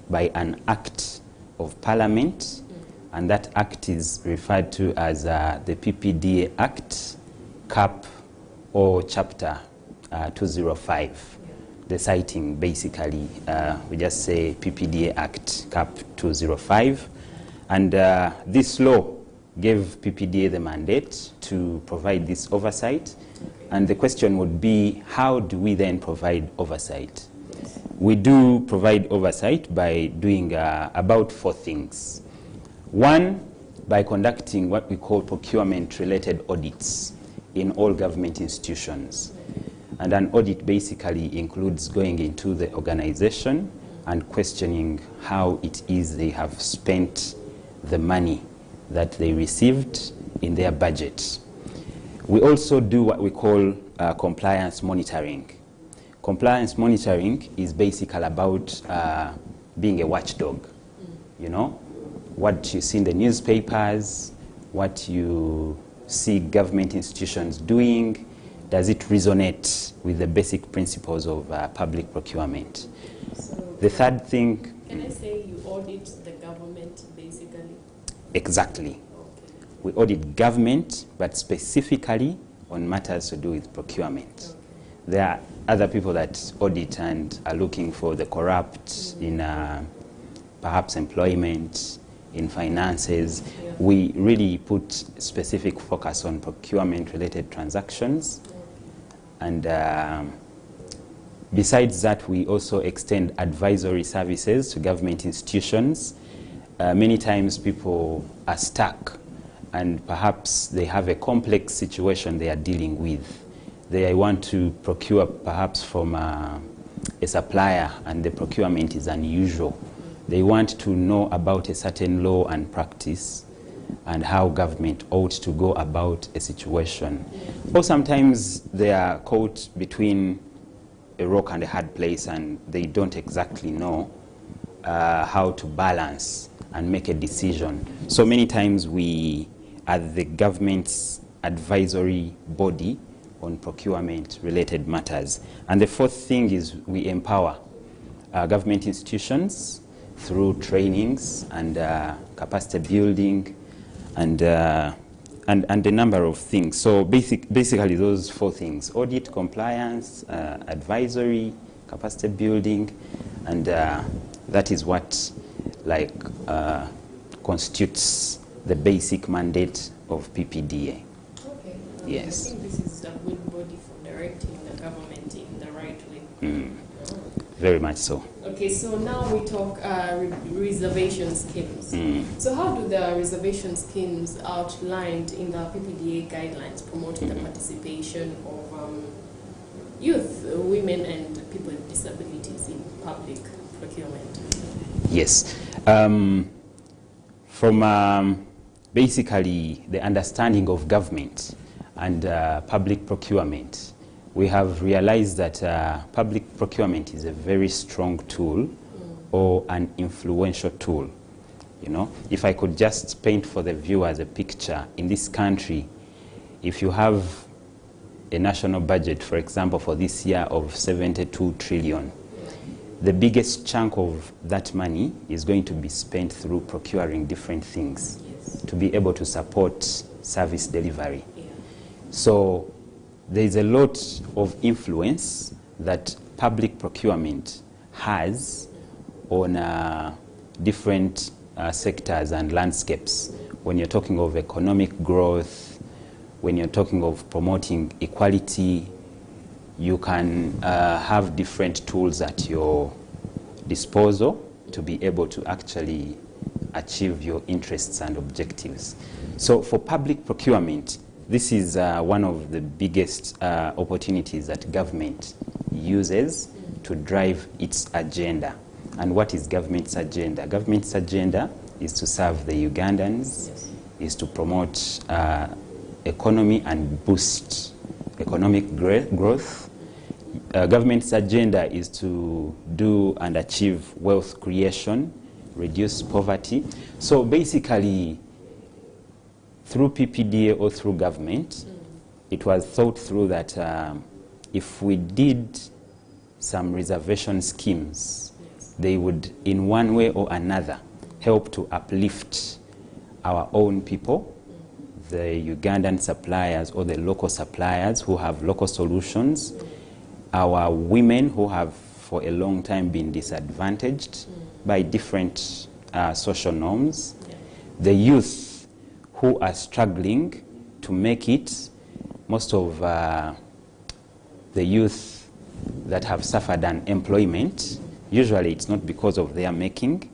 by an act of Parliament, and that act is referred to as the PPDA Act, Cap or Chapter 205. The citing, basically, we just say PPDA Act, Cap 205. And this law gave PPDA the mandate to provide this oversight. And the question would be, how do we then provide oversight? We do provide oversight by doing about 4 things. One, by conducting what we call procurement-related audits in all government institutions. And an audit basically includes going into the organization and questioning how it is they have spent the money that they received in their budget. We also do what we call compliance monitoring. Compliance monitoring is basically about being a watchdog. You know, what you see in the newspapers, what you see government institutions doing, does it resonate with the basic principles of public procurement? So the third thing... Can I say you audit the government, basically? Exactly. Okay. We audit government, but specifically on matters to do with procurement. Okay. There are other people that audit and are looking for the corrupt in perhaps employment, in finances. Yeah. We really put specific focus on procurement-related transactions. Okay. And besides that, we also extend advisory services to government institutions. Many times people are stuck and perhaps they have a complex situation they are dealing with. They want to procure perhaps from a supplier and the procurement is unusual. They want to know about a certain law and practice and how government ought to go about a situation. Or sometimes they are caught between a rock and a hard place and they don't exactly know how to balance and make a decision. So many times we are the government's advisory body on procurement-related matters. And the fourth thing is we empower government institutions through trainings and capacity building and a number of things. So basically those 4 things: audit, compliance, advisory, capacity building, and that is what constitutes the basic mandate of PPDA. Okay. Yes. I think this is a good body for directing the government in the right way. Very much so. Okay, so now we talk reservation schemes. So how do the reservation schemes outlined in the PPDA guidelines promote the participation of youth, women, and people with disabilities in public procurement? Yes. From basically the understanding of government and public procurement, we have realized that public procurement is a very strong tool or an influential tool. You know, if I could just paint for the viewers a picture, in this country, if you have a national budget, for example, for this year of 72 trillion, the biggest chunk of that money is going to be spent through procuring different things to be able to support service delivery. So there is a lot of influence that public procurement has on different sectors and landscapes. When you're talking of economic growth, when you're talking of promoting equality, you can have different tools at your disposal to be able to actually achieve your interests and objectives. So for public procurement, this is one of the biggest opportunities that government uses to drive its agenda. And what is government's agenda? Government's agenda is to serve the Ugandans, is to promote economy and boost economic growth. Government's agenda is to do and achieve wealth creation, reduce poverty. So basically, through PPDA or through government, it was thought through that if we did some reservation schemes they would, in one way or another, help to uplift our own people, the Ugandan suppliers or the local suppliers who have local solutions, our women who have for a long time been disadvantaged by different social norms, the youth who are struggling to make it. Most of the youth that have suffered unemployment, usually it's not because of their making.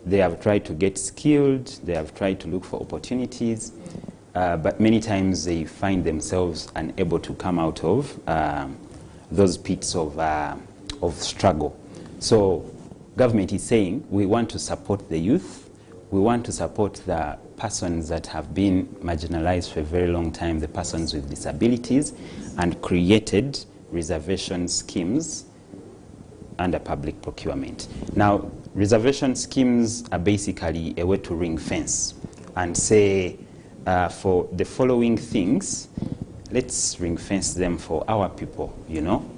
They have tried to get skilled, they have tried to look for opportunities, but many times they find themselves unable to come out of those pits of struggle. So government is saying we want to support the youth, we want to support the persons that have been marginalized for a very long time, the persons with disabilities, and created reservation schemes under public procurement. Now, reservation schemes are basically a way to ring fence and say, for the following things, let's ring fence them for our people, you know?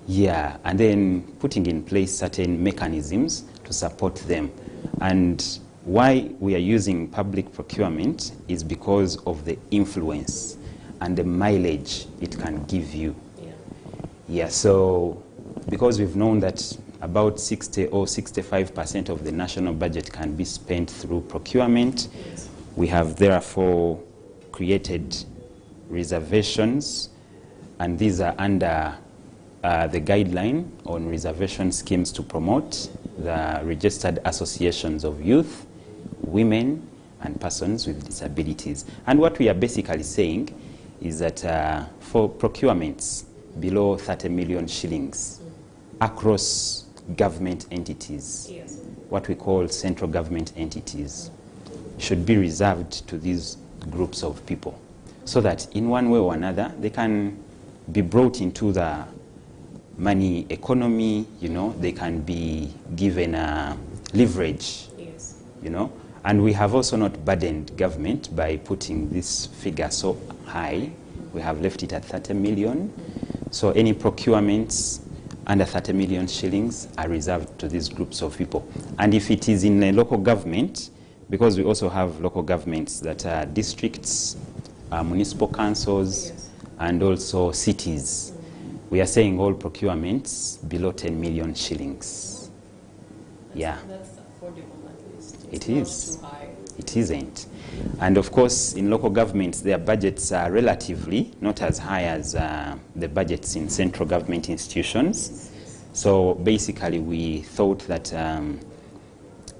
Yeah, and then putting in place certain mechanisms to support them. And why we are using public procurement is because of the influence and the mileage it can give you. Yeah, so because we've known that about 60 or 65% of the national budget can be spent through procurement, we have therefore created reservations, and these are under the guideline on reservation schemes to promote the registered associations of youth, women, and persons with disabilities. And what we are basically saying is that for procurements below 30 million shillings across government entities, what we call central government entities, should be reserved to these groups of people, so that in one way or another they can be brought into the money economy, you know, they can be given leverage, you know. And we have also not burdened government by putting this figure so high. We have left it at 30 million. So any procurements under 30 million shillings are reserved to these groups of people. And if it is in a local government, because we also have local governments that are districts, municipal councils, and also cities, we are saying all procurements below 10 million shillings. That's affordable at least. It is. Not too high. It isn't. And of course, in local governments, their budgets are relatively not as high as the budgets in central government institutions. So basically, we thought that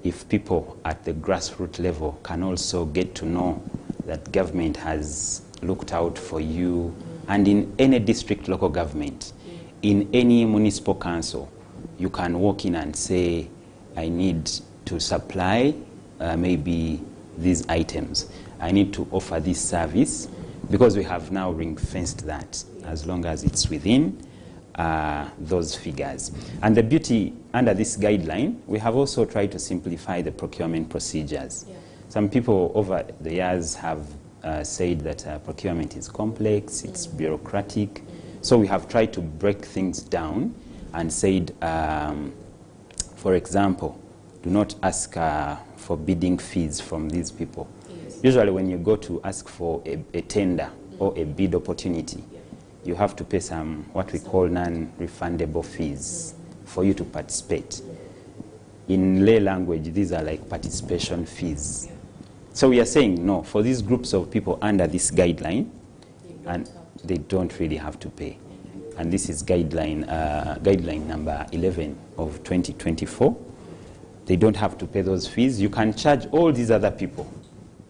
if people at the grassroots level can also get to know that government has looked out for you, and in any district local government, in any municipal council, you can walk in and say, I need to supply maybe these items. I need to offer this service, because we have now ring-fenced that as long as it's within those figures. And the beauty under this guideline, we have also tried to simplify the procurement procedures. Some people over the years have said that procurement is complex, it's bureaucratic. So we have tried to break things down and said, for example, do not ask for bidding fees from these people. Usually when you go to ask for a tender or a bid opportunity, you have to pay some what we call non-refundable fees for you to participate. In lay language, these are like participation fees. So we are saying, no, for these groups of people under this guideline, and they don't really have to pay. And this is guideline number 11 of 2024. They don't have to pay those fees. You can charge all these other people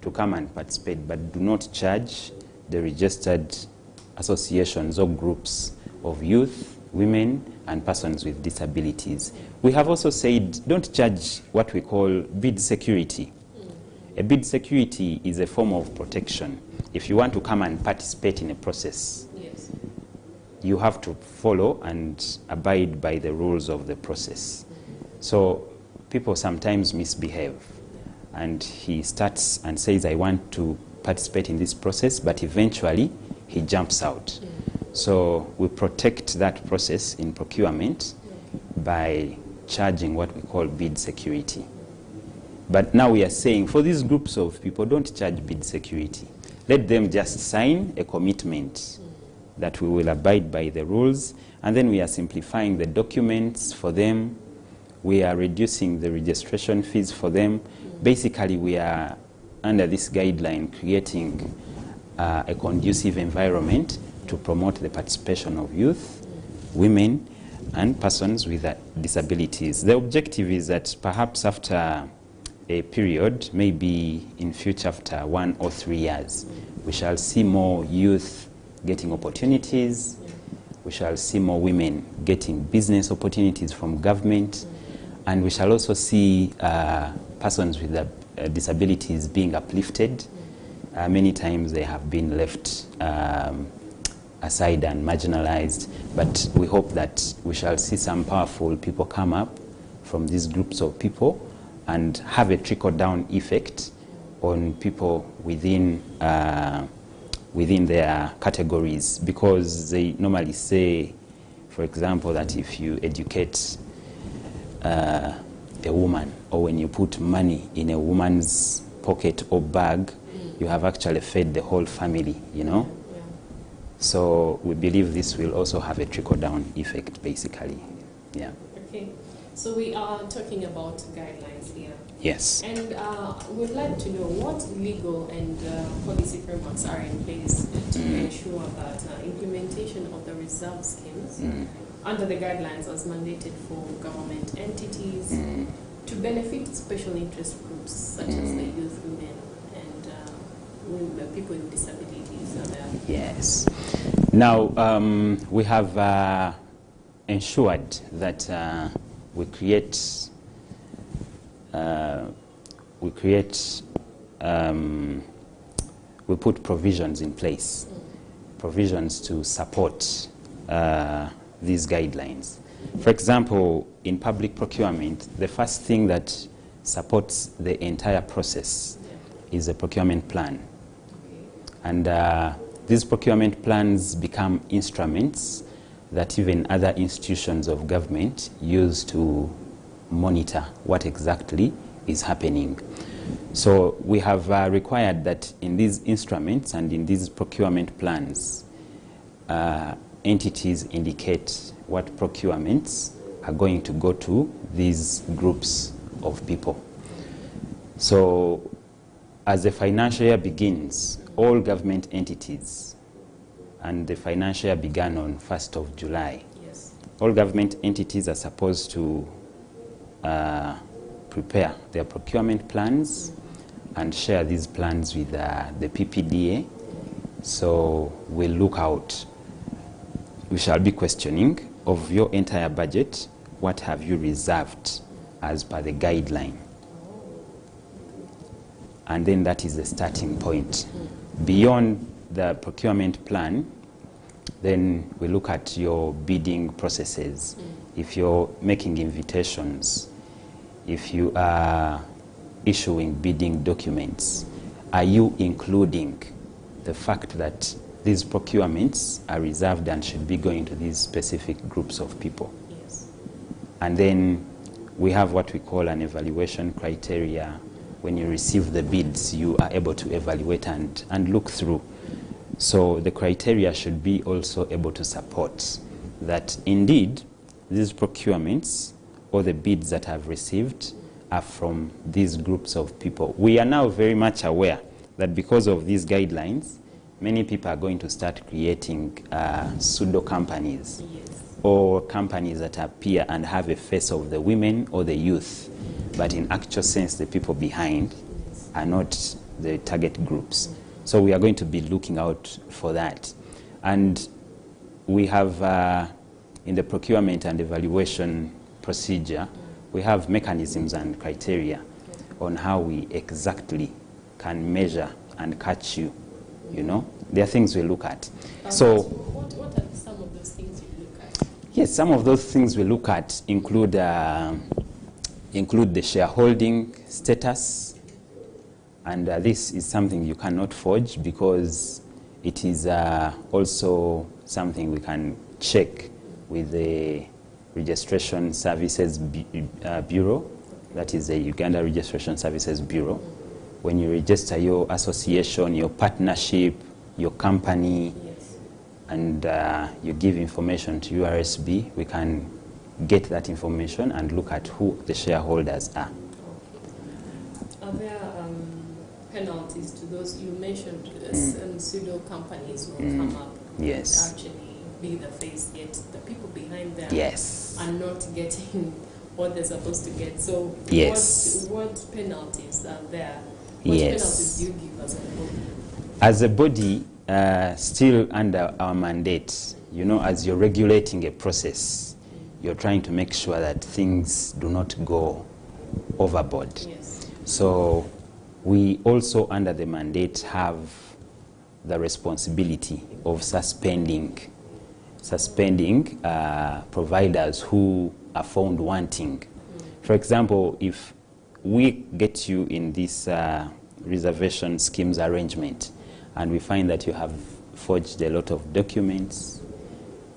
to come and participate, but do not charge the registered associations or groups of youth, women, and persons with disabilities. We have also said, don't charge what we call bid security. A bid security is a form of protection. If you want to come and participate in a process, you have to follow and abide by the rules of the process. So people sometimes misbehave, and he starts and says, I want to participate in this process, but eventually he jumps out. So we protect that process in procurement by charging what we call bid security. But now we are saying for these groups of people, don't charge bid security. Let them just sign a commitment that we will abide by the rules, and then we are simplifying the documents for them. We are reducing the registration fees for them. Basically, we are, under this guideline, creating a conducive environment to promote the participation of youth, women, and persons with disabilities. The objective is that perhaps after a period, maybe in future after 1 or 3 years, we shall see more youth getting opportunities. We shall see more women getting business opportunities from government. And we shall also see persons with disabilities being uplifted. Many times they have been left aside and marginalized, but we hope that we shall see some powerful people come up from these groups of people and have a trickle-down effect on people within their categories, because they normally say, for example, that if you educate a woman, or when you put money in a woman's pocket or bag, you have actually fed the whole family, you know? Yeah. So we believe this will also have a trickle-down effect, basically. Yeah. Okay. So we are talking about guidelines here. Yes. And we'd like to know what legal and policy frameworks are in place to ensure that implementation of the reserve schemes under the guidelines as mandated for government entities to benefit special interest groups such as the youth, women, and people with disabilities. Yes. Now, we have ensured that we put provisions in place, provisions to support these guidelines. For example, in public procurement, the first thing that supports the entire process is a procurement plan. And these procurement plans become instruments that even other institutions of government use to monitor what exactly is happening. So we have required that in these instruments and in these procurement plans, entities indicate what procurements are going to go to these groups of people. So as the financial year begins, all government entities, and the financial year began on 1st of July, yes, all government entities are supposed to prepare their procurement plans and share these plans with the PPDA. So we'll look out. We shall be questioning of your entire budget, what have you reserved as per the guideline? And then that is the starting point. Beyond the procurement plan, then we look at your bidding processes. If you're making invitations, if you are issuing bidding documents, are you including the fact that these procurements are reserved and should be going to these specific groups of people? Yes. And then we have what we call an evaluation criteria. When you receive the bids, you are able to evaluate and look through. So the criteria should be also able to support that indeed these procurements or the bids that I've received are from these groups of people. We are now very much aware that because of these guidelines, many people are going to start creating pseudo companies, yes, or companies that appear and have a face of the women or the youth, but in actual sense the people behind are not the target groups. So we are going to be looking out for that. And we have in the procurement and evaluation procedure, we have mechanisms and criteria on how we exactly can measure and catch you. You know, there are things we look at. So what are some of those things you look at? Yes, some of those things we look at include the shareholding status, and this is something you cannot forge because it is also something we can check with the Registration Services Bureau. That is the Uganda Registration Services Bureau. When you register your association, your partnership, your company, Yes. and you give information to URSB, we can get that information and look at who the shareholders are. Are there penalties to those you mentioned? Pseudo companies will come up Yes. and actually be the face, yet the people behind them Yes. are not getting what they're supposed to get. So Yes. what penalties are there? What Yes. penalties do you give as a body? As a body, still under our mandate, you know, as you're regulating a process, you're trying to make sure that things do not go overboard. Yes. So we also, under the mandate, have the responsibility of suspending providers who are found wanting. For example, if we get you in this reservation schemes arrangement and we find that you have forged a lot of documents,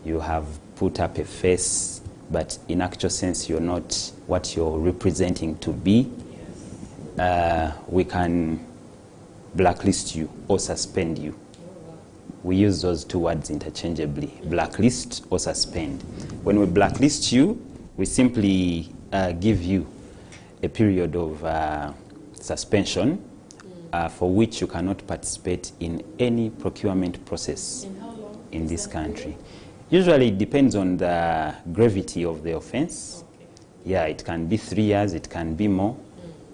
you have put up a face, but in actual sense you're not what you're representing to be, we can blacklist you or suspend you. We use those two words interchangeably, blacklist or suspend. When we blacklist you, we simply give you a period of suspension for which you cannot participate in any procurement process And how long in is this that country. period? Usually it depends on the gravity of the offense. Okay. Yeah, it can be 3 years, it can be more.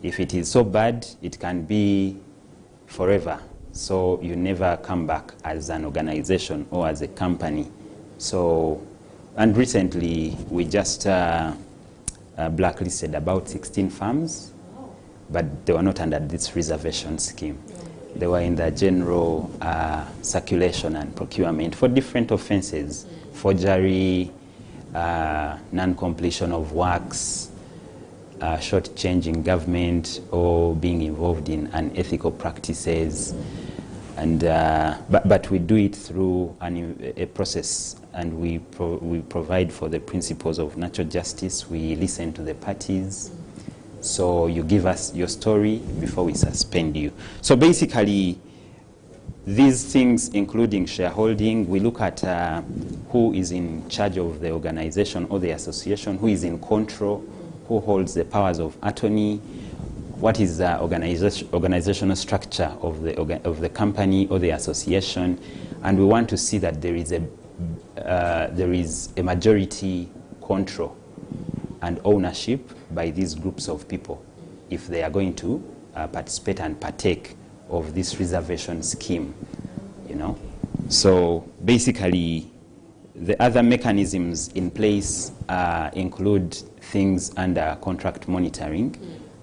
If it is so bad, it can be forever. So you never come back as an organization or as a company. So, and recently we just blacklisted about 16 firms, but they were not under this reservation scheme. They were in the general circulation and procurement for different offenses: forgery, non-completion of works, short-changing government, or being involved in unethical practices. And but we do it through a process, and we provide for the principles of natural justice. We listen to the parties. So you give us your story before we suspend you. So basically, these things, including shareholding, we look at who is in charge of the organization or the association, who is in control, who holds the powers of attorney, what is the organizational structure of the company or the association, and we want to see that there is a majority control and ownership by these groups of people if they are going to participate and partake of this reservation scheme, you know. So basically, the other mechanisms in place include things under contract monitoring,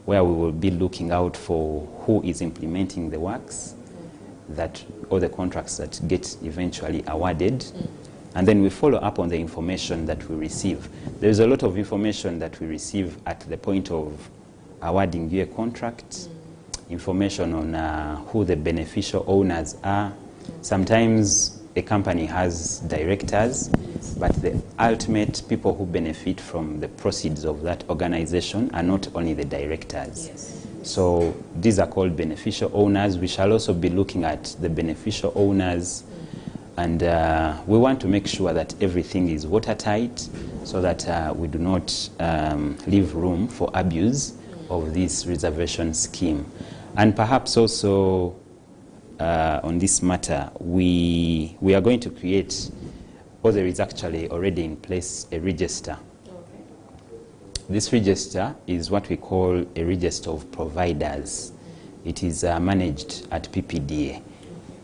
where we will be looking out for who is implementing the works that, or the contracts that get eventually awarded. And then we follow up on the information that we receive. There's a lot of information that we receive at the point of awarding you a contract, information on who the beneficial owners are. Sometimes a company has directors, but the ultimate people who benefit from the proceeds of that organization are not only the directors. Yes. So these are called beneficial owners. We shall also be looking at the beneficial owners, and we want to make sure that everything is watertight so that we do not leave room for abuse of this reservation scheme. And perhaps also on this matter, we are going to create, or there is actually already in place, a register. Okay. This register is what we call a register of providers. It is managed at PPDA.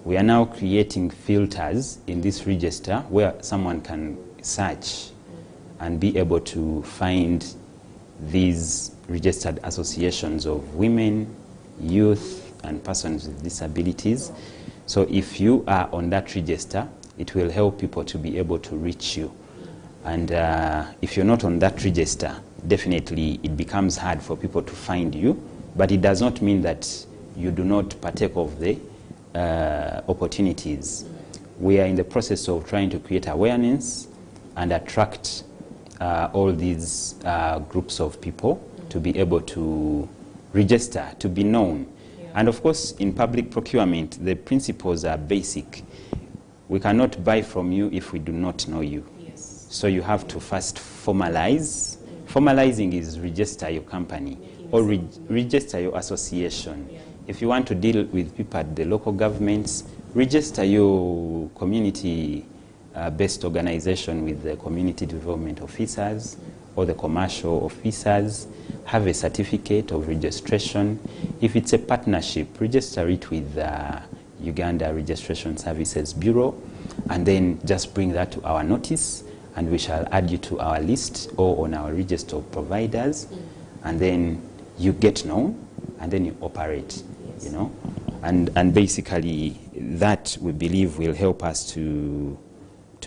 We are now creating filters in this register where someone can search and be able to find these registered associations of women, youth, and persons with disabilities. So if you are on that register, it will help people to be able to reach you. And if you're not on that register, definitely it becomes hard for people to find you, but it does not mean that you do not partake of the opportunities. We are in the process of trying to create awareness and attract all these groups of people to be able to register, to be known. Yeah. And of course, in public procurement, the principles are basic. We cannot buy from you if we do not know you. Yes. So you have to first formalize. Formalizing is register your company or register your association. Yeah. If you want to deal with people at the local governments, register your community-based organization with the community development officers or the commercial officers. Have a certificate of registration. If it's a partnership, register it with the Uganda Registration Services Bureau, and then just bring that to our notice, and we shall add you to our list or on our register of providers, and then you get known, and then you operate, you know. And basically that, we believe, will help us to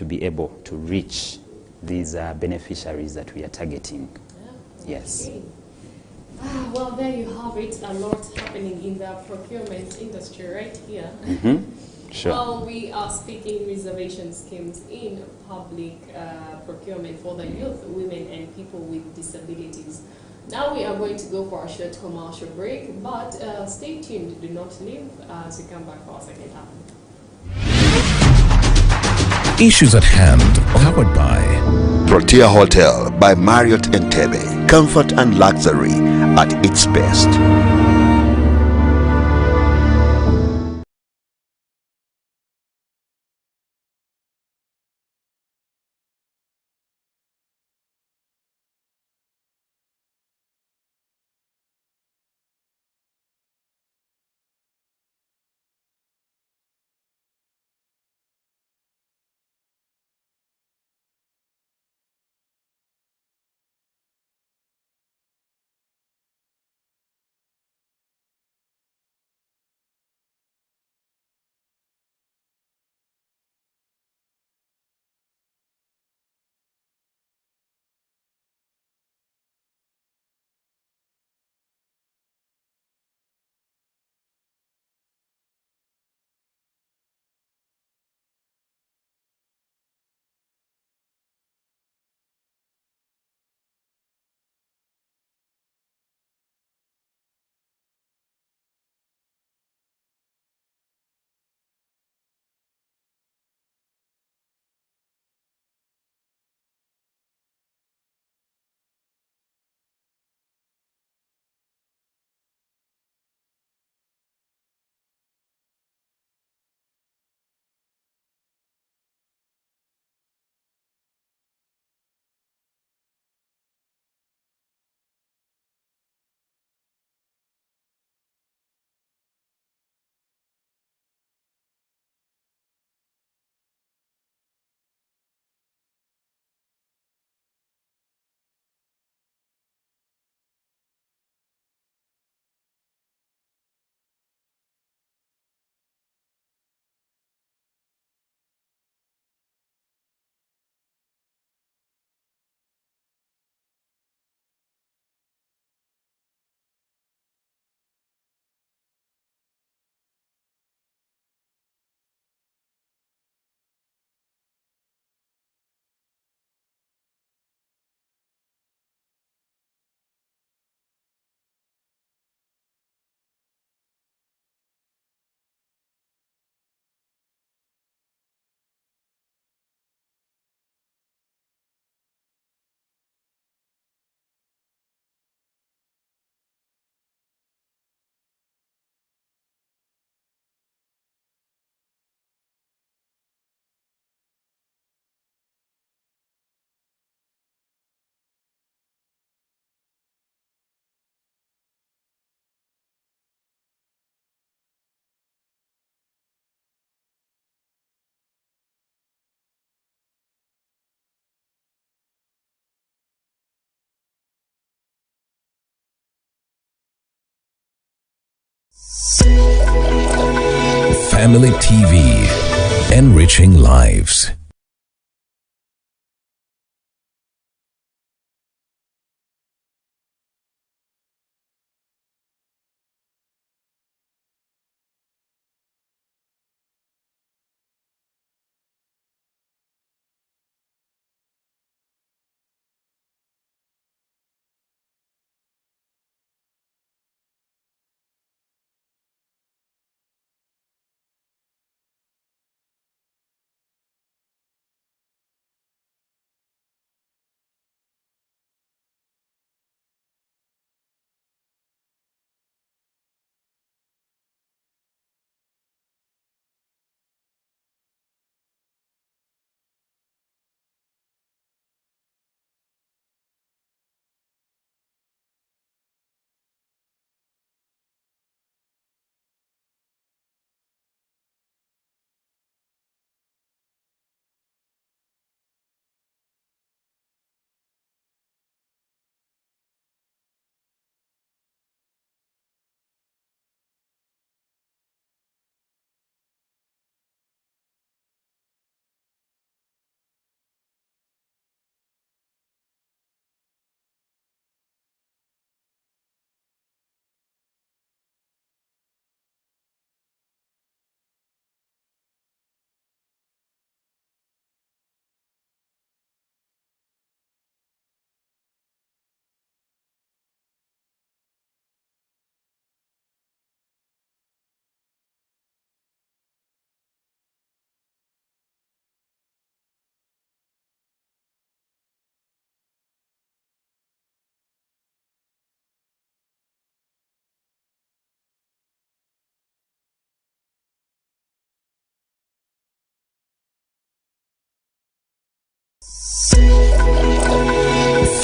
be able to reach these beneficiaries that we are targeting. Yeah. Yes. Okay. Well, there you have it. A lot happening in the procurement industry right here. Sure. We are speaking reservation schemes in public procurement for the youth, women, and people with disabilities. Now we are going to go for a short commercial break, but stay tuned. Do not leave as we come back for our second half. Issues at hand, powered by Protea Hotel by Marriott Entebbe. Comfort and luxury at its best. Family TV, enriching lives.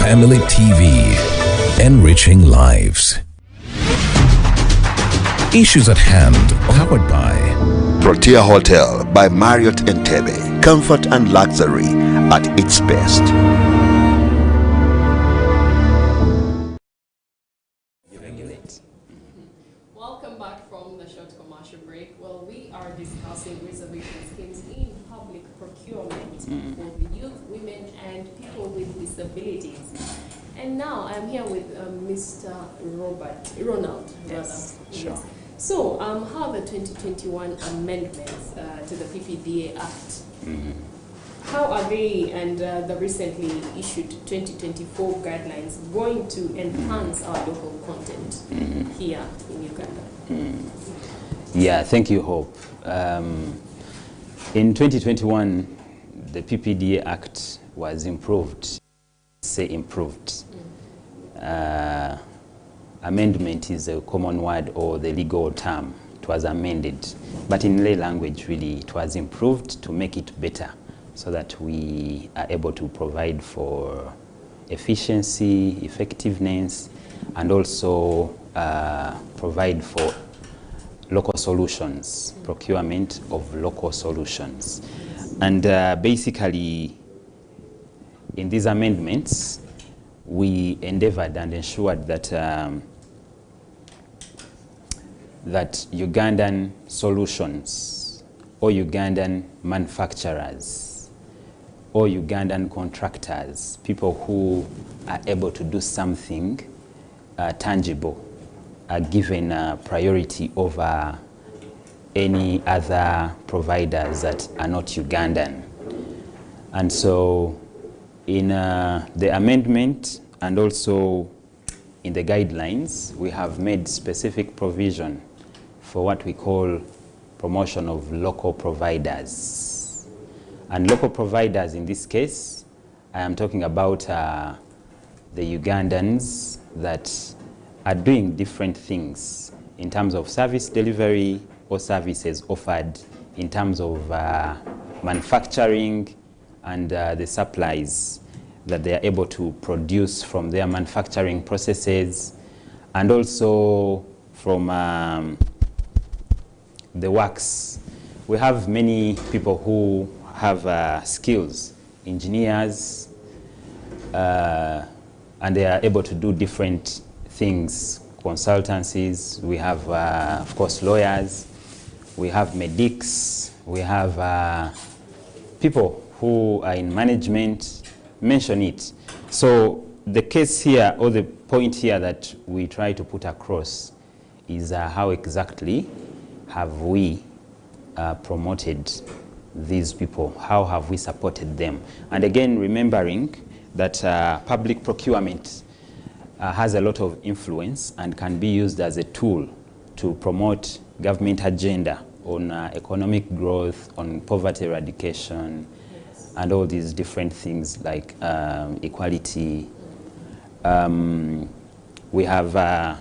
Family TV, enriching lives. Issues at hand, powered by Protea Hotel by Marriott Entebbe. Comfort and luxury at its best. Welcome back from the short commercial break. Well, we are discussing reservation schemes in public procurement for the youth, women, and people with disabilities. And now I'm here with Mr. Ronald. Yes, sure. Yes. So, how the 2021 amendments to the PPDA Act, how are they and the recently issued 2024 guidelines going to enhance our local content here in Uganda? Yeah, thank you, Hope. In 2021, the PPDA Act was improved. Say improved. Amendment is a common word or the legal term. It was amended. But in lay language, really, it was improved to make it better so that we are able to provide for efficiency, effectiveness, and also provide for local solutions, procurement of local solutions. And basically, in these amendments, we endeavored and ensured that that Ugandan solutions or Ugandan manufacturers or Ugandan contractors, people who are able to do something tangible, are given priority over any other providers that are not Ugandan. And so in the amendment and also in the guidelines, we have made specific provision for what we call promotion of local providers. And local providers in this case, I am talking about the Ugandans that are doing different things in terms of service delivery or services offered in terms of manufacturing and the supplies that they are able to produce from their manufacturing processes, and also from the works. We have many people who have skills, engineers, and they are able to do different things, consultancies. We have, of course, lawyers. We have medics. We have people who are in management, mention it. So the case here, or the point here that we try to put across is how exactly have we promoted these people? How have we supported them? And again, remembering that public procurement has a lot of influence and can be used as a tool to promote government agenda on economic growth, on poverty eradication, and all these different things like equality. We have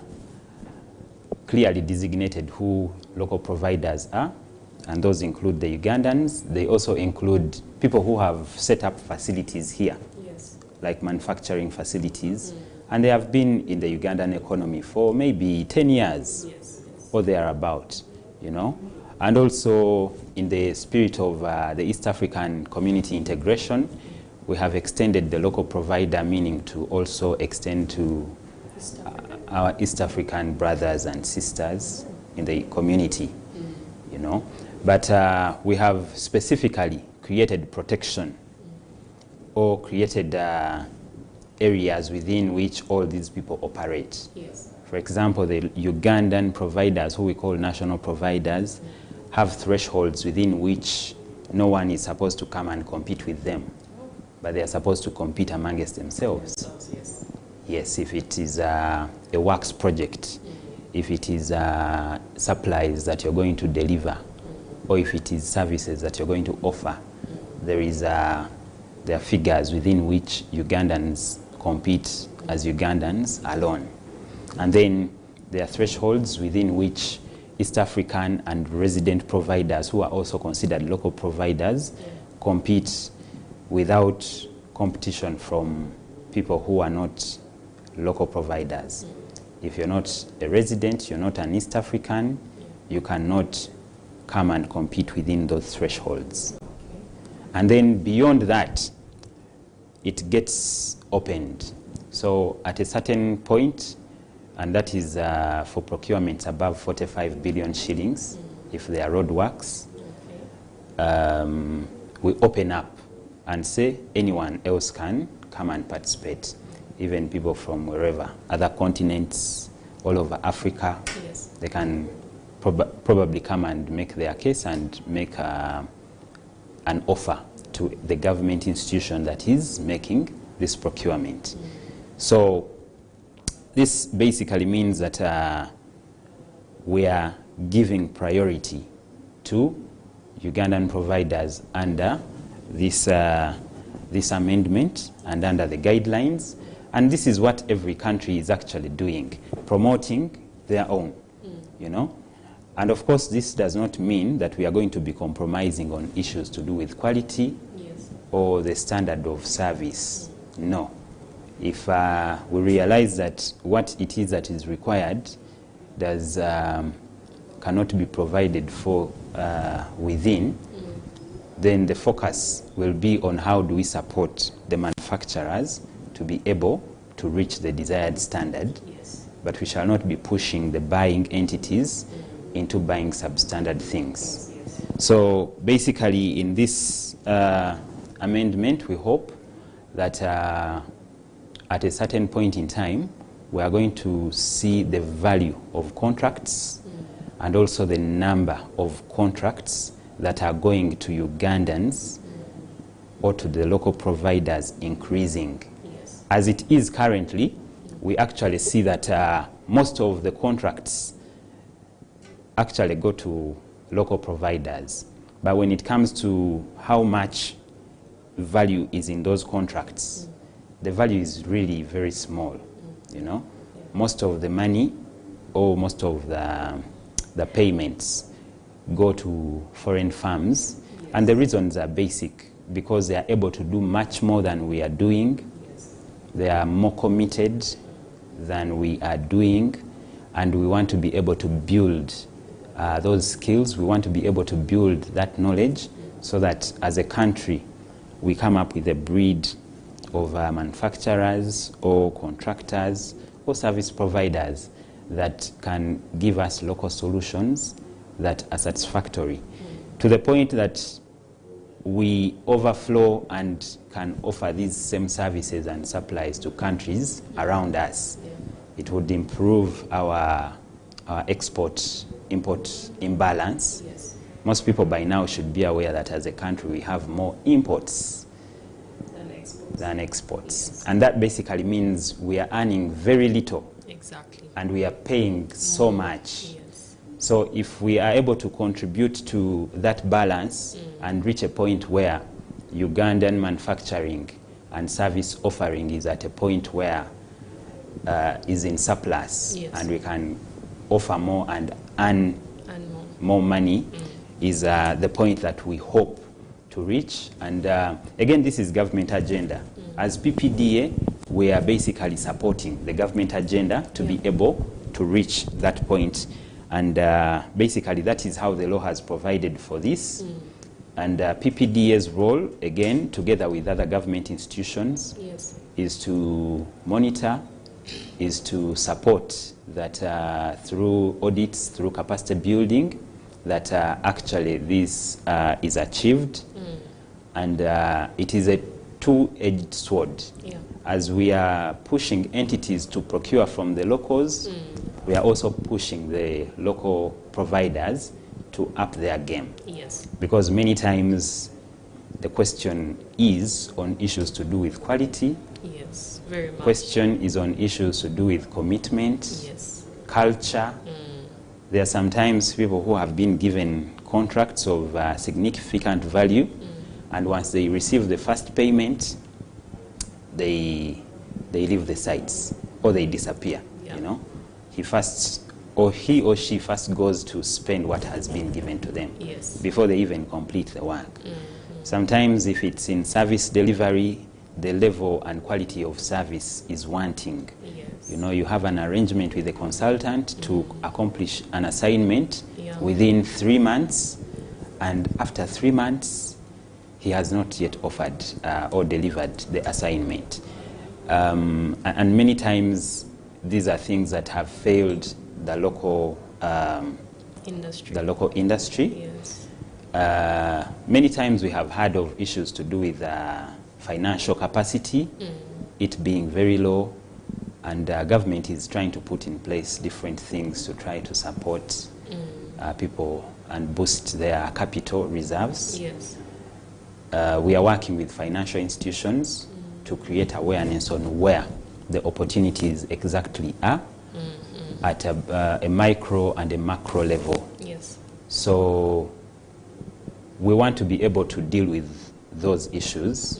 clearly designated who local providers are, and those include the Ugandans. They also include people who have set up facilities here, like manufacturing facilities, and they have been in the Ugandan economy for maybe 10 years or thereabout, you know. And also, in the spirit of the East African community integration, we have extended the local provider meaning to also extend to our East African brothers and sisters in the community, you know. But we have specifically created protection or created areas within which all these people operate. For example, the Ugandan providers, who we call national providers, have thresholds within which no one is supposed to come and compete with them, but they are supposed to compete amongst themselves. Yes, if it is a works project, if it is supplies that you're going to deliver, or if it is services that you're going to offer, there are figures within which Ugandans compete as Ugandans alone. And then there are thresholds within which East African and resident providers, who are also considered local providers, compete without competition from people who are not local providers. If you're not a resident, you're not an East African, you cannot come and compete within those thresholds. And then beyond that, it gets opened. So at a certain point, and that is for procurements above 45 billion shillings, if they are roadworks, we open up and say anyone else can come and participate, even people from wherever, other continents, all over Africa. Yes. They can probably come and make their case and make an offer to the government institution that is making this procurement. So this basically means that we are giving priority to Ugandan providers under this, this amendment and under the guidelines. And this is what every country is actually doing, promoting their own, you know. And of course, this does not mean that we are going to be compromising on issues to do with quality or the standard of service. No. If we realize that what it is that is required does cannot be provided for within, then the focus will be on how do we support the manufacturers to be able to reach the desired standard. Yes. But we shall not be pushing the buying entities into buying substandard things. Yes. So basically in this amendment, we hope that at a certain point in time, we are going to see the value of contracts and also the number of contracts that are going to Ugandans or to the local providers increasing. Yes. As it is currently, we actually see that most of the contracts actually go to local providers. But when it comes to how much value is in those contracts, the value is really very small, you know. Most of the money or most of the payments go to foreign firms, and the reasons are basic, because they are able to do much more than we are doing. They are more committed than we are doing, and we want to be able to build those skills. We want to be able to build that knowledge so that as a country we come up with a breed of manufacturers or contractors or service providers that can give us local solutions that are satisfactory, to the point that we overflow and can offer these same services and supplies to countries around us. It would improve our export-import imbalance. Yes. Most people by now should be aware that as a country we have more imports than exports. Yes. And that basically means we are earning very little. Exactly. And we are paying so much. Yes. So if we are able to contribute to that balance and reach a point where Ugandan manufacturing and service offering is at a point where is in surplus, yes, and we can offer more and earn more money, is the point that we hope to reach. And again, this is government agenda. As PPDA, we are basically supporting the government agenda to be able to reach that point. And basically that is how the law has provided for this. And PPDA's role, again, together with other government institutions, yes, is to monitor, is to support that through audits, through capacity building, that actually this is achieved. And it is a two-edged sword. Yeah. As we are pushing entities to procure from the locals, we are also pushing the local providers to up their game. Yes. Because many times the question is on issues to do with quality. Yes, very much. Question is on issues to do with commitment, Yes. culture. There are sometimes people who have been given contracts of significant value, and once they receive the first payment, they leave the sites or they disappear. Yeah. You know, he or she first goes to spend what has been given to them, Yes. before they even complete the work. Sometimes if it's in service delivery, the level and quality of service is wanting. Yes. You know, you have an arrangement with the consultant to accomplish an assignment Yeah. within 3 months, and after 3 months, he has not yet offered or delivered the assignment. And many times, these are things that have failed the local industry. Yes. Many times we have heard of issues to do with financial capacity, it being very low, and government is trying to put in place different things to try to support people and boost their capital reserves. Yes. We are working with financial institutions to create awareness on where the opportunities exactly are at a micro and a macro level. Yes. So we want to be able to deal with those issues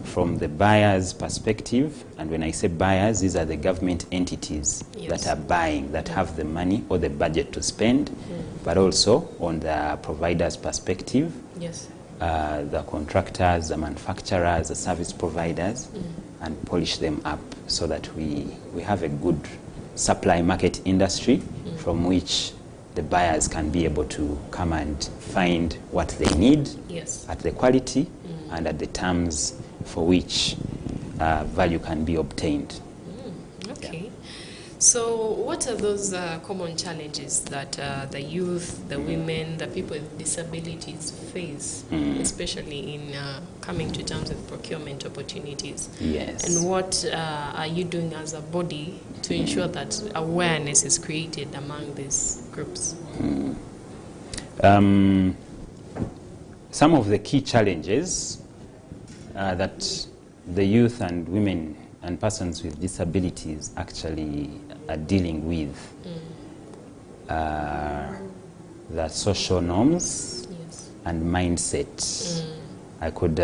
from the buyer's perspective. And when I say buyers, these are the government entities that are buying, that have the money or the budget to spend, but also on the provider's perspective, Yes. the contractors, the manufacturers, the service providers, and polish them up so that we have a good supply market industry from which the buyers can be able to come and find what they need Yes. at the quality and at the terms for which value can be obtained. Okay. So what are those common challenges that the youth, the women, the people with disabilities face, especially in coming to terms with procurement opportunities? Yes. And what are you doing as a body to ensure that awareness is created among these groups? Some of the key challenges that the youth and women and persons with disabilities actually are dealing with the social norms Yes. and mindset. I could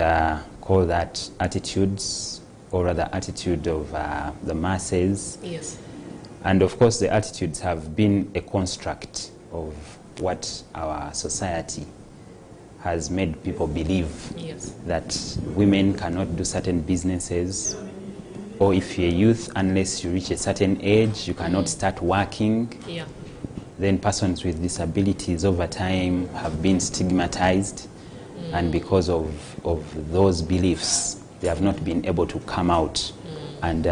call that attitudes, or rather attitude of the masses. Yes. And of course, the attitudes have been a construct of what our society has made people believe, Yes. that women cannot do certain businesses, or if you're a youth, unless you reach a certain age, you cannot start working. Yeah. Then persons with disabilities over time have been stigmatized, and because of those beliefs, they have not been able to come out and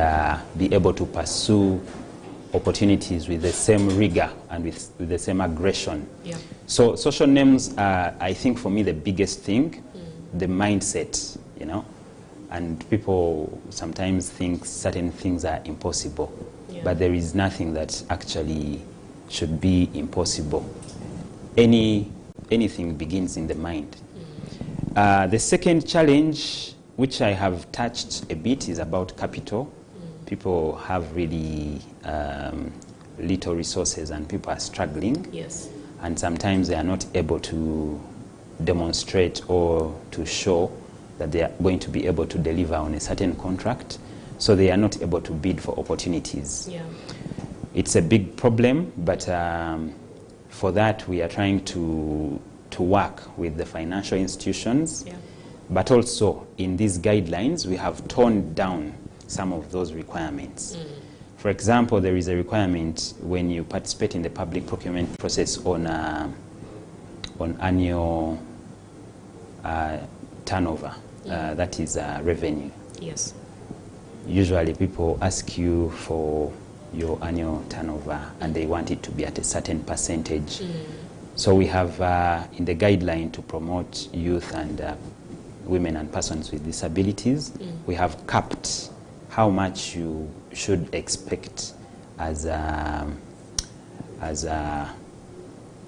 be able to pursue opportunities with the same rigor and with the same aggression. Yeah. So social norms are, I think, for me, the biggest thing, the mindset, you know. And people sometimes think certain things are impossible, but there is nothing that actually should be impossible. Anything begins in the mind. The second challenge, which I have touched a bit, is about capital. People have really little resources, and people are struggling. Yes. And sometimes they are not able to demonstrate or to show that they are going to be able to deliver on a certain contract, so they are not able to bid for opportunities. Yeah. It's a big problem, but for that we are trying to work with the financial institutions. Yeah. But also in these guidelines, we have toned down some of those requirements. For example, there is a requirement when you participate in the public procurement process on annual turnover, that is revenue. Yes. Usually people ask you for your annual turnover, and they want it to be at a certain percentage. So we have in the guideline to promote youth and women and persons with disabilities, we have capped how much you should expect as a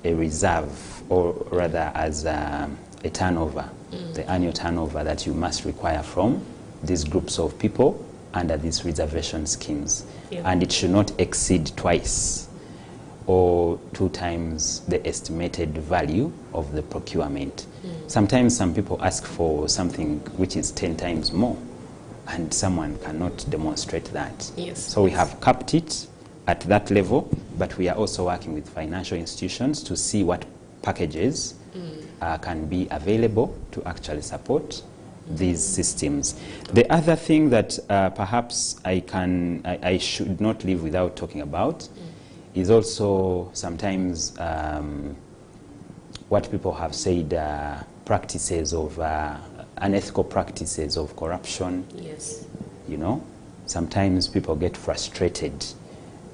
reserve, or rather as a turnover, the annual turnover that you must require from these groups of people under these reservation schemes. Yeah. And it should not exceed twice or 2 times the estimated value of the procurement. Sometimes some people ask for something which is 10 times more, and someone cannot demonstrate that. Yes. So we have capped it at that level, but we are also working with financial institutions to see what packages can be available to actually support these systems. The other thing that perhaps I should not leave without talking about is also sometimes what people have said, practices of unethical practices of corruption. Yes. You know, sometimes people get frustrated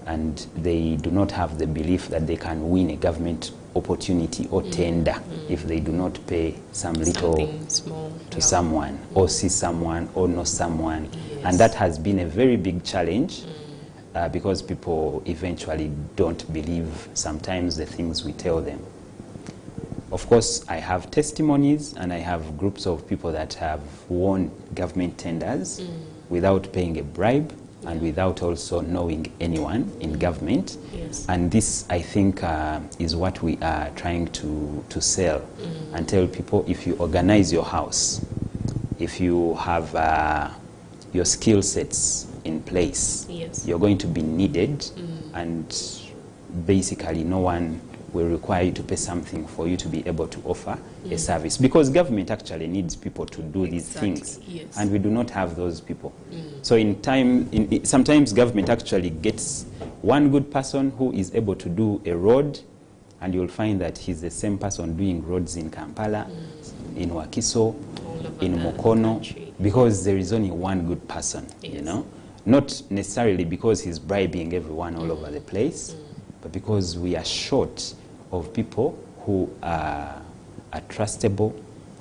and they do not have the belief that they can win a government opportunity or tender if they do not pay some little small to someone or see someone or know someone. Yes. And that has been a very big challenge because people eventually don't believe sometimes the things we tell them. Of course, I have testimonies and I have groups of people that have won government tenders without paying a bribe and without also knowing anyone in government. Yes. And this, I think, is what we are trying to sell and tell people: if you organize your house, if you have your skill sets in place, yes, you're going to be needed, and basically no one will require you to pay something for you to be able to offer a service, because government actually needs people to do these things, yes, and we do not have those people. So sometimes government actually gets one good person who is able to do a road, and you'll find that he's the same person doing roads in Kampala, in Wakiso, in Mukono, because there is only one good person, you know, not necessarily because he's bribing everyone all over the place, but because we are short of people who are trustable,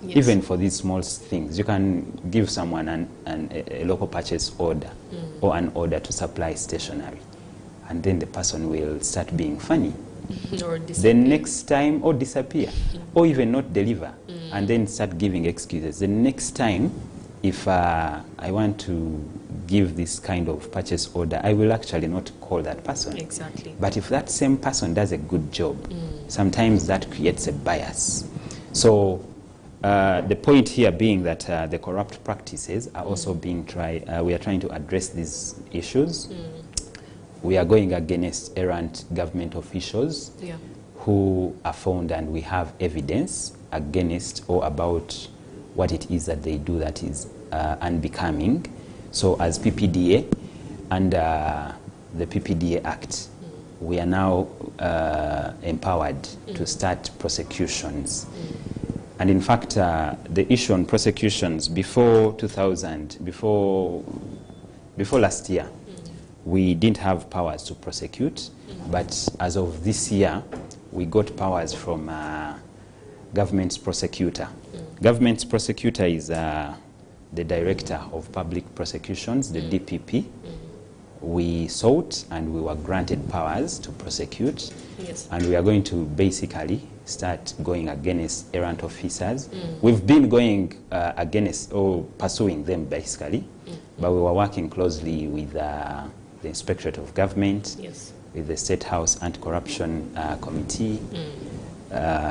even for these small things. You can give someone a local purchase order or an order to supply stationery, and then the person will start being funny. Or the next time, or disappear, or even not deliver, and then start giving excuses. The next time, if I want to give this kind of purchase order, I will actually not call that person. Exactly. But if that same person does a good job, sometimes that creates a bias. So the point here being that the corrupt practices are also being we are trying to address these issues. We are going against errant government officials who are found, and we have evidence against or about what it is that they do that is unbecoming. So as PPDA, under the PPDA Act, we are now empowered to start prosecutions. And in fact, the issue on prosecutions before last year, we didn't have powers to prosecute, but as of this year, we got powers from government's prosecutor. Government's prosecutor is the Director of Public Prosecutions, the DPP. We sought and we were granted powers to prosecute, and we are going to basically start going against errant officers. We've been going against or pursuing them basically, but we were working closely with the Inspectorate of Government, with the State House Anti-Corruption Committee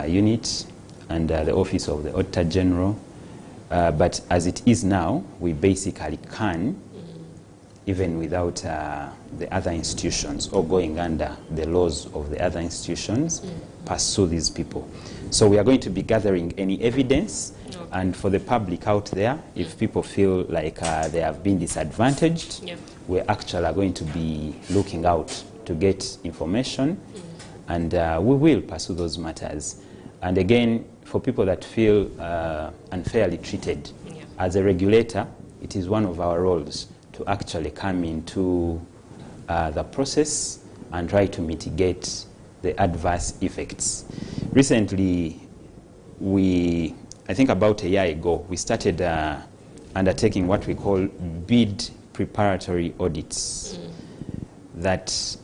unit, and the Office of the Auditor General. But as it is now, we basically can, even without the other institutions or going under the laws of the other institutions, pursue these people. So we are going to be gathering any evidence, and for the public out there, if people feel like they have been disadvantaged, we're actually going to be looking out to get information, and we will pursue those matters. And again, for people that feel unfairly treated, as a regulator, it is one of our roles to actually come into the process and try to mitigate the adverse effects. Recently, I think about a year ago, we started undertaking what we call bid preparatory audits. That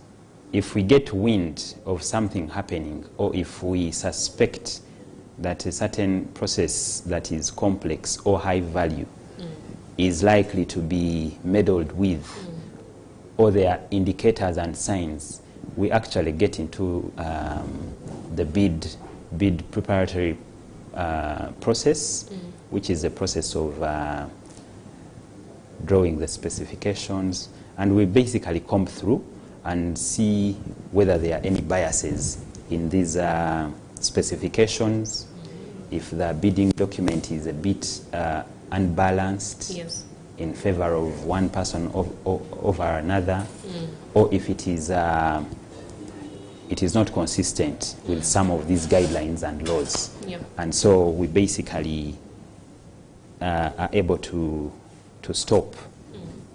if we get wind of something happening, or if we suspect that a certain process that is complex or high value is likely to be meddled with, or there are indicators and signs, we actually get into the bid preparatory process, which is the process of drawing the specifications, and we basically comb through and see whether there are any biases in these specifications, if the bidding document is a bit unbalanced, Yes. in favor of one person over another, or if it is not consistent with some of these guidelines and laws. Yeah. And so we basically are able to stop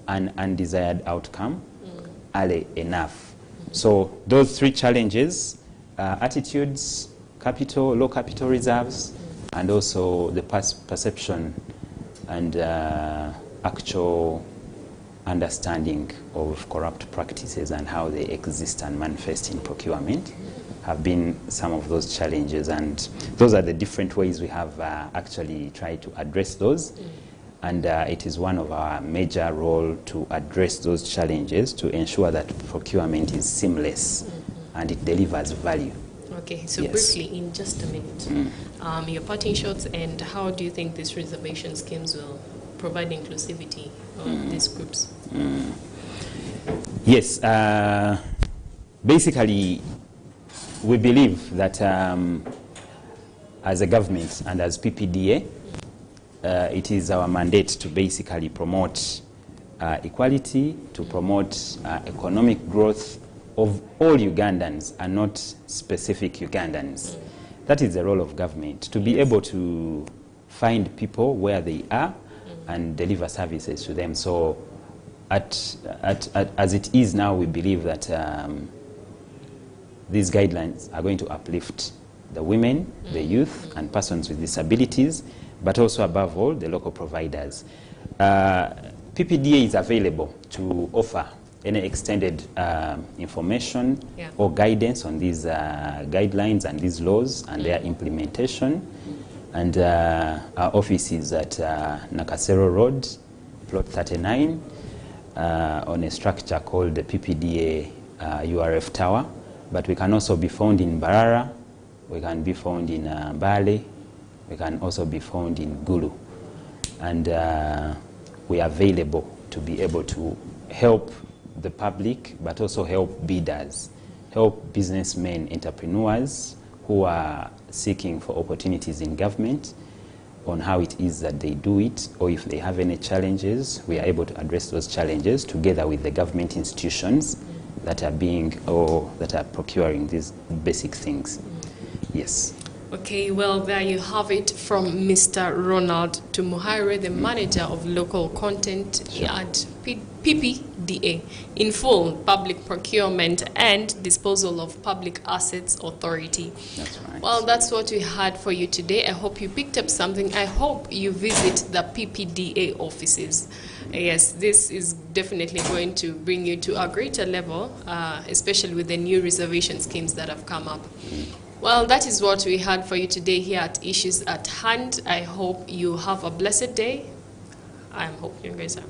an undesired outcome early enough. So those three challenges, attitudes, capital, low capital reserves, and also the perception and actual understanding of corrupt practices and how they exist and manifest in procurement have been some of those challenges, and those are the different ways we have actually tried to address those. And it is one of our major role to address those challenges to ensure that procurement is seamless and it delivers value. Okay, so Yes. briefly, in just a minute, your parting shots, and how do you think these reservation schemes will provide inclusivity of these groups? Yes, basically, we believe that as a government and as PPDA, it is our mandate to basically promote equality, to promote economic growth of all Ugandans and not specific Ugandans. That is the role of government, to be able to find people where they are and deliver services to them. So as it is now, we believe that these guidelines are going to uplift the women, the youth, and persons with disabilities, but also above all, the local providers. PPDA is available to offer any extended information or guidance on these guidelines and these laws and their implementation. And our office is at Nakasero Road, plot 39, on a structure called the PPDA URF Tower. But we can also be found in Barara, we can be found in Mbale, we can also be found in Gulu. And we are available to be able to help the public, but also help bidders, help businessmen, entrepreneurs who are seeking for opportunities in government on how it is that they do it, or if they have any challenges, we are able to address those challenges together with the government institutions that are that are procuring these basic things. Yes. Okay, well, there you have it from Mr. Ronald Tumuhairwe, the manager of local content at PPDA, in full public procurement and disposal of public assets authority. That's right. Well, that's what we had for you today. I hope you picked up something. I hope you visit the PPDA offices. Yes, this is definitely going to bring you to a greater level, especially with the new reservation schemes that have come up. Well, that is what we had for you today here at Issues at Hand. I hope you have a blessed day. I hope you guys are.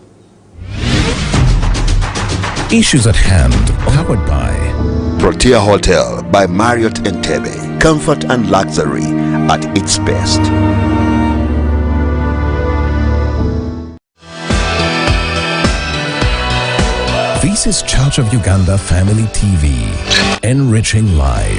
Issues at Hand, powered by Protea Hotel by Marriott Entebbe. Comfort and luxury at its best. This is Church of Uganda Family TV, enriching lives.